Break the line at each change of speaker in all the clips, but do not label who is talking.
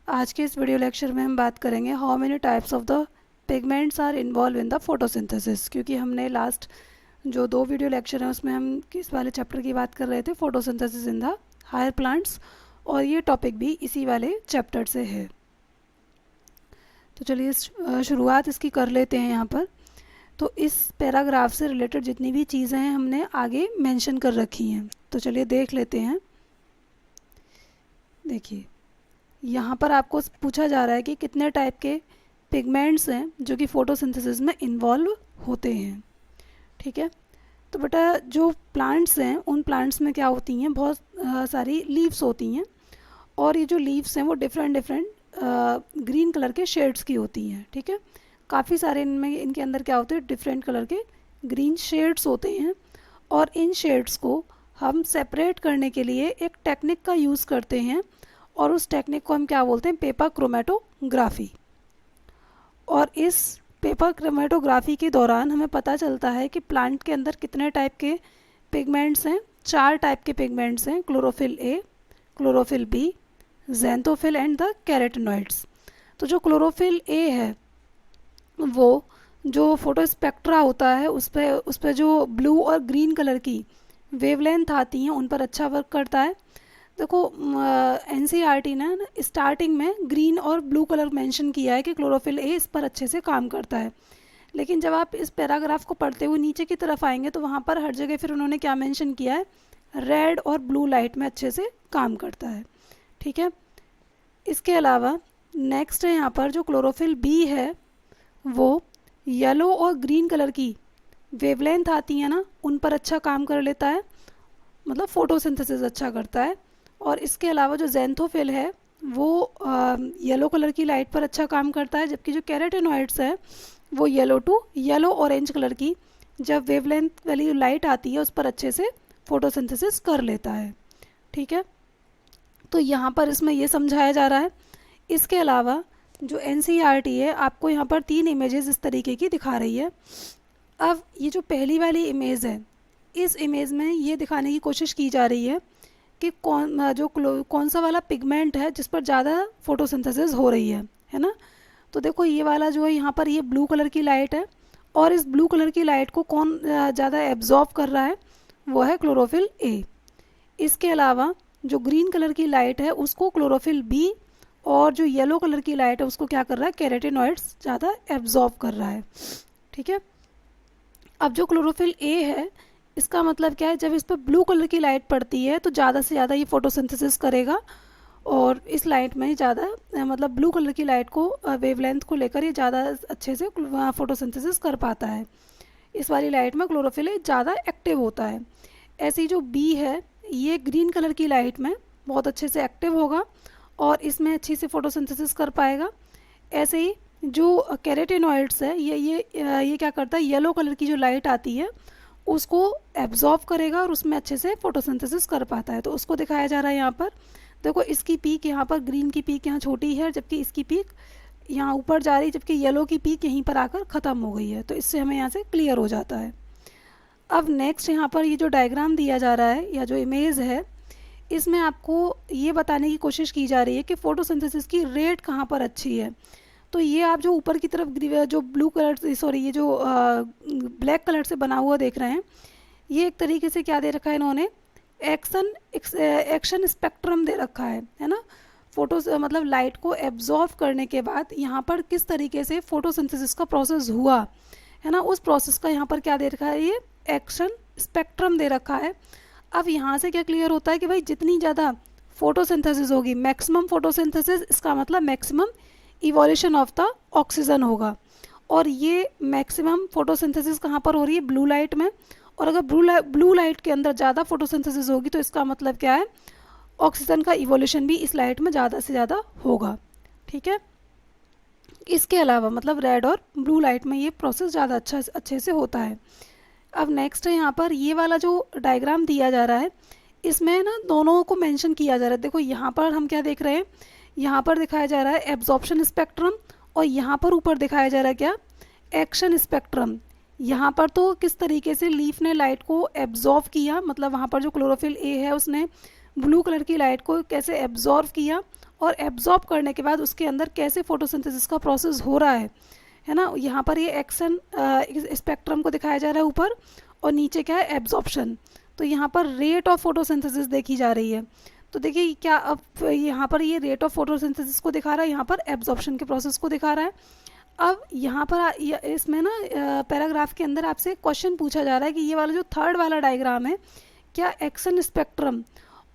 आज के इस वीडियो लेक्चर में हम बात करेंगे how many types of the pigments are involved in the photosynthesis. क्योंकि हमने लास्ट जो 2 वीडियो लेक्चर हैं उसमें हम किस वाले चैप्टर की बात कर रहे थे, photosynthesis in the higher plants, और ये टॉपिक भी इसी वाले चैप्टर से है। तो चलिए शुरुआत इसकी कर लेते हैं यहाँ पर। तो इस पैराग्राफ से रिलेटेड जितनी भी चीज़ें हैं हमने आगे मेंशन कर रखी हैं, तो चलिए देख लेते हैं। देखिए यहाँ पर आपको पूछा जा रहा है कि कितने टाइप के पिगमेंट्स हैं जो कि फ़ोटोसिंथेसिस में इन्वॉल्व होते हैं। ठीक है, तो बेटा जो प्लांट्स हैं उन प्लांट्स में क्या होती हैं, बहुत सारी लीव्स होती हैं, और ये जो लीव्स हैं वो डिफरेंट ग्रीन कलर के शेड्स की होती हैं। ठीक है, काफ़ी सारे इनके अंदर क्या होते हैं, डिफरेंट कलर के ग्रीन शेड्स होते हैं, और इन शेड्स को हम सेपरेट करने के लिए एक टेक्निक का यूज़ करते हैं, और उस टेक्निक को हम क्या बोलते हैं, पेपर क्रोमेटोग्राफी। और इस पेपर क्रोमेटोग्राफी के दौरान हमें पता चलता है कि प्लांट के अंदर कितने टाइप के पिगमेंट्स हैं। 4 टाइप के पिगमेंट्स हैं, chlorophyll A, chlorophyll B, xanthophyll and the carotenoids. तो जो क्लोरोफिल ए है वो जो फोटोस्पेक्ट्रा होता है उस पर जो ब्लू और ग्रीन कलर की वेवलेंथ आती हैं उन पर अच्छा वर्क करता है। देखो एनसीईआरटी ने स्टार्टिंग में ग्रीन और ब्लू कलर मेंशन किया है कि क्लोरोफिल ए इस पर अच्छे से काम करता है, लेकिन जब आप इस पैराग्राफ को पढ़ते हुए नीचे की तरफ आएंगे तो वहाँ पर हर जगह फिर उन्होंने क्या मेंशन किया है, रेड और ब्लू लाइट में अच्छे से काम करता है। ठीक है, इसके अलावा नेक्स्ट है यहाँ पर जो क्लोरोफिल बी है वो येलो और ग्रीन कलर की वेवलेंथ आती है ना उन पर अच्छा काम कर लेता है, मतलब फोटोसिंथेसिस अच्छा करता है। और इसके अलावा जो ज़ैंथोफिल है वो येलो कलर की लाइट पर अच्छा काम करता है, जबकि जो कैरोटीनॉइड्स है वो येलो ऑरेंज कलर की जब वेवलेंथ वाली लाइट आती है उस पर अच्छे से फोटोसिंथेसिस कर लेता है। ठीक है, तो यहाँ पर इसमें ये समझाया जा रहा है। इसके अलावा जो एनसीईआरटी है आपको यहाँ पर 3 इमेजेस इस तरीके की दिखा रही है। अब ये जो पहली वाली इमेज है, इस इमेज में ये दिखाने की कोशिश की जा रही है कि कौन सा वाला पिगमेंट है जिस पर ज़्यादा फोटोसिंथेसिस हो रही है ना। तो देखो ये वाला जो है यहाँ पर ये ब्लू कलर की लाइट है, और इस ब्लू कलर की लाइट को कौन ज़्यादा एब्जॉर्ब कर रहा है, वो है क्लोरोफिल ए। इसके अलावा जो ग्रीन कलर की लाइट है उसको क्लोरोफिल बी, और जो येलो कलर की लाइट है उसको क्या कर रहा है, कैरोटीनॉइड्स ज़्यादा एब्जॉर्ब कर रहा है। ठीक है, अब जो क्लोरोफिल ए है इसका मतलब क्या है, जब इस पर ब्लू कलर की लाइट पड़ती है तो ज़्यादा से ज़्यादा ये फोटोसिंथेसिस करेगा, और इस लाइट में ज़्यादा मतलब ब्लू कलर की लाइट को वेवलेंथ को लेकर ये ज़्यादा अच्छे से फोटोसिंथेसिस कर पाता है। इस वाली लाइट में क्लोरोफिल ए ज़्यादा एक्टिव होता है। ऐसी जो बी है ये ग्रीन कलर की लाइट में बहुत अच्छे से एक्टिव होगा और इसमें अच्छी से फोटोसिंथेसिस कर पाएगा। ऐसे ही जो कैरोटीनॉइड्स है ये क्या करता है, येलो कलर की जो लाइट आती है उसको एब्जॉर्ब करेगा और उसमें अच्छे से फोटोसिंथेसिस कर पाता है। तो उसको दिखाया जा रहा है यहाँ पर। देखो इसकी पीक यहाँ पर, ग्रीन की पीक यहाँ छोटी है जबकि इसकी पीक यहाँ ऊपर जा रही है, जबकि येलो की पीक यहीं पर आकर ख़त्म हो गई है। तो इससे हमें यहाँ से क्लियर हो जाता है। अब नेक्स्ट यहाँ पर ये जो डायग्राम दिया जा रहा है या जो इमेज है इसमें आपको ये बताने की कोशिश की जा रही है कि फ़ोटोसिंथेसिस की रेट कहाँ पर अच्छी है। तो ये आप जो ऊपर की तरफ जो ब्लू कलर सॉरी ये जो ब्लैक कलर से बना हुआ देख रहे हैं, ये एक तरीके से क्या दे रखा है इन्होंने, एक्शन स्पेक्ट्रम दे रखा है ना। मतलब लाइट को एब्जॉर्व करने के बाद यहाँ पर किस तरीके से फोटोसिंथेसिस का प्रोसेस हुआ है ना, उस प्रोसेस का यहाँ पर क्या दे रखा है, ये एक्शन स्पेक्ट्रम दे रखा है। अब यहाँ से क्या क्लियर होता है कि भाई जितनी ज़्यादा फोटोसिंथेसिस होगी, मैक्सिमम फोटोसिंथेसिस, इसका मतलब maximum evolution of the oxygen होगा। और ये मैक्सिमम फोटोसिंथेसिस कहाँ पर हो रही है, ब्लू लाइट में। और अगर ब्लू लाइट के अंदर ज़्यादा फोटोसिंथेसिस होगी तो इसका मतलब क्या है, ऑक्सीजन का इवोल्यूशन भी इस लाइट में ज़्यादा से ज़्यादा होगा। ठीक है, इसके अलावा मतलब रेड और ब्लू लाइट में ये प्रोसेस ज़्यादा अच्छे से होता है। अब नेक्स्ट है यहाँ पर ये वाला जो डायग्राम दिया जा रहा है इसमें ना दोनों को मेंशन किया जा रहा है। देखो यहाँ पर हम क्या देख रहे हैं, यहाँ पर दिखाया जा रहा है एब्जॉर्प्शन स्पेक्ट्रम, और यहाँ पर ऊपर दिखाया जा रहा है क्या, एक्शन स्पेक्ट्रम। यहाँ पर तो किस तरीके से लीफ ने लाइट को एब्जॉर्व किया, मतलब वहाँ पर जो क्लोरोफिल ए है उसने ब्लू कलर की लाइट को कैसे एब्जॉर्व किया, और एब्जॉर्ब करने के बाद उसके अंदर कैसे फोटोसिंथेसिस का प्रोसेस हो रहा है ना। यहाँ पर ये एक्शन स्पेक्ट्रम को दिखाया जा रहा है ऊपर, और नीचे क्या है, एब्जॉर्प्शन। तो यहाँ पर रेट ऑफ फोटोसिंथेसिस देखी जा रही है। तो देखिए क्या, अब यहाँ पर ये रेट ऑफ फोटोसिंथेसिस को दिखा रहा है, यहाँ पर एब्जॉर्प्शन के प्रोसेस को दिखा रहा है। अब यहाँ पर इसमें ना पैराग्राफ के अंदर आपसे क्वेश्चन पूछा जा रहा है कि ये वाला जो थर्ड वाला डायग्राम है, क्या एक्शन स्पेक्ट्रम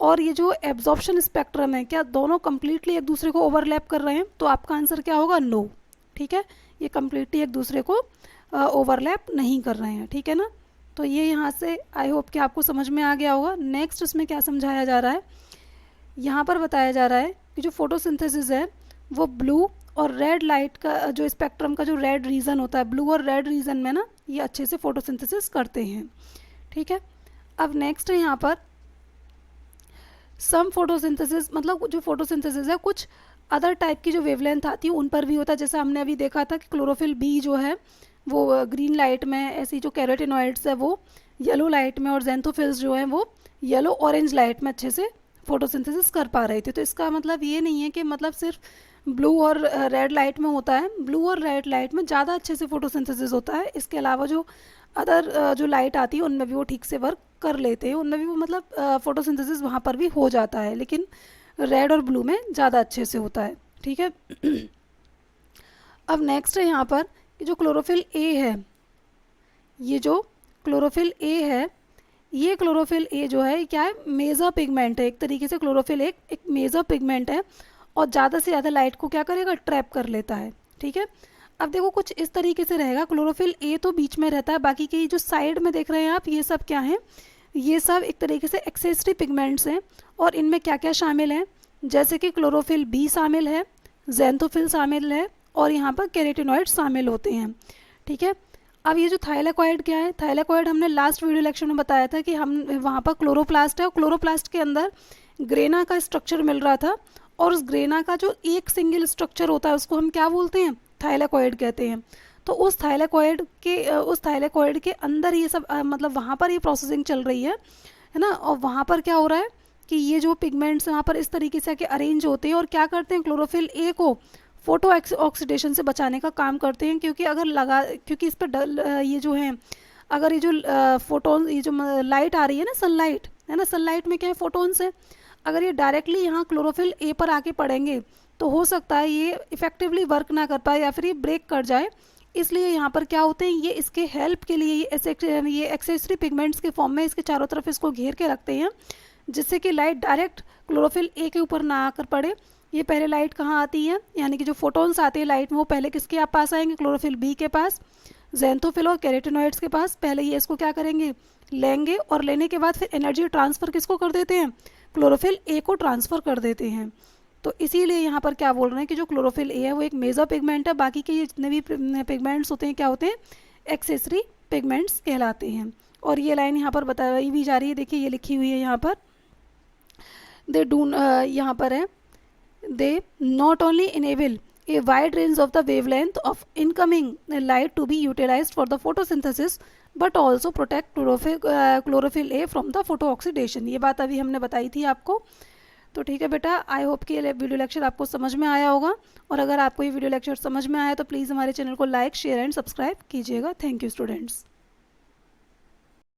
और ये जो एब्जॉर्प्शन स्पेक्ट्रम है, क्या दोनों कम्प्लीटली एक दूसरे को ओवरलैप कर रहे हैं? तो आपका आंसर क्या होगा, नो। ठीक है, ये कम्प्लीटली एक दूसरे को ओवरलैप नहीं कर रहे हैं। ठीक है ना। तो ये यहाँ से आई होप कि आपको समझ में आ गया होगा। नेक्स्ट इसमें क्या समझाया जा रहा है, यहाँ पर बताया जा रहा है कि जो फोटोसिंथेसिस है वो ब्लू और रेड लाइट का जो स्पेक्ट्रम का जो रेड रीजन होता है, ब्लू और रेड रीजन में ना ये अच्छे से फोटोसिंथेसिस करते हैं। ठीक है। अब नेक्स्ट है यहाँ पर सम फोटोसिंथेसिस, मतलब जो फोटोसिंथेसिस है कुछ अदर टाइप की जो वेवलेंथ आती है उन पर भी होता है। जैसे हमने अभी देखा था कि क्लोरोफिल बी जो है वो ग्रीन लाइट में, ऐसी जो कैरोटिनॉइड्स है वो येलो लाइट में, और जेंथोफिल्स जो हैं वो येलो ऑरेंज लाइट में अच्छे से फोटोसिंथेसिस कर पा रहे थे। तो इसका मतलब ये नहीं है कि मतलब सिर्फ ब्लू और रेड लाइट में होता है, ब्लू और रेड लाइट में ज़्यादा अच्छे से फोटोसिंथेसिस होता है। इसके अलावा जो अदर जो लाइट आती है उनमें भी वो ठीक से वर्क कर लेते हैं, उनमें भी वो मतलब फोटोसिंथेसिस वहाँ पर भी हो जाता है, लेकिन रेड और ब्लू में ज़्यादा अच्छे से होता है। ठीक है। अब नेक्स्ट है यहाँ पर कि जो क्लोरोफिल ए है, ये जो क्लोरोफिल ए है, ये क्लोरोफिल ए जो है क्या है, मेजर पिगमेंट है। एक तरीके से क्लोरोफिल एक मेजर पिगमेंट है और ज़्यादा से ज़्यादा लाइट को क्या करेगा, ट्रैप कर लेता है। ठीक है। अब देखो कुछ इस तरीके से रहेगा, क्लोरोफिल ए तो बीच में रहता है, बाकी के जो साइड में देख रहे हैं आप, ये सब क्या है, ये सब एक तरीके से एक्सेसरी पिगमेंट्स हैं। और इनमें क्या क्या शामिल हैं, जैसे कि क्लोरोफिल बी शामिल है, जेंथोफिल शामिल है, और यहाँ पर कैरोटिनॉइड शामिल होते हैं। ठीक है। अब ये जो थाइलेकॉइड क्या है, थाइलेकॉइड हमने लास्ट वीडियो लेक्चर में बताया था कि हम वहाँ पर क्लोरोप्लास्ट है, और क्लोरोप्लास्ट के अंदर ग्रेना का स्ट्रक्चर मिल रहा था, और उस ग्रेना का जो एक सिंगल स्ट्रक्चर होता है उसको हम क्या बोलते हैं, थाइलेकॉइड कहते हैं। तो उस थाइलेकॉइड के अंदर ये सब मतलब वहाँ पर ये प्रोसेसिंग चल रही है ना। और वहाँ पर क्या हो रहा है कि ये जो पिगमेंट्स वहाँ पर इस तरीके से आके अरेंज होते हैं और क्या करते हैं, क्लोरोफिल ए को फोटो ऑक्सीडेशन से बचाने का काम करते हैं। क्योंकि इस पर ये जो है, अगर ये जो फोटोन, ये जो लाइट आ रही है ना, सनलाइट है ना, सनलाइट में क्या है, फोटोन्स है। अगर ये डायरेक्टली यहाँ क्लोरोफिल ए पर आके पड़ेंगे तो हो सकता है ये इफेक्टिवली वर्क ना कर पाए या फिर ये ब्रेक कर जाए। इसलिए यहाँ पर क्या होते हैं, ये इसके हेल्प के लिए ये एक्सेसरी पिगमेंट्स के फॉर्म में इसके चारों तरफ इसको घेर के रखते हैं, जिससे कि लाइट डायरेक्ट क्लोरोफिल ए के ऊपर ना आकर पड़े। ये पहले लाइट कहाँ आती है, यानी कि जो फोटोन्स आते हैं लाइट में, वो पहले किसके पास आएंगे, क्लोरोफिल बी के पास, जेंथोफिल और कैरोटिनॉइड्स के पास। पहले ये इसको क्या करेंगे, लेंगे, और लेने के बाद फिर एनर्जी ट्रांसफ़र किसको कर देते हैं, क्लोरोफिल ए को ट्रांसफ़र कर देते हैं। तो इसीलिए यहाँ पर क्या बोल रहे हैं कि जो क्लोरोफिल ए है वो एक मेजर पिगमेंट है, बाकी के ये जितने भी पिगमेंट्स होते हैं क्या होते हैं, एक्सेसरी पिगमेंट्स कहलाते हैं। और ये लाइन यहाँ पर बताई भी जा रही है, देखिए ये लिखी हुई है यहाँ पर, यहाँ पर है, they not only enable a wide range of the wavelength of incoming light to be utilized for the photosynthesis but also protect chlorophyll A from the photooxidation। ये बात अभी हमने बताई थी आपको। तो ठीक है बेटा, आई होप कि ये वीडियो लेक्चर आपको समझ में आया होगा, और अगर आपको ये वीडियो लेक्चर समझ में आया तो प्लीज़ हमारे चैनल को लाइक, शेयर एंड सब्सक्राइब कीजिएगा। Thank you students.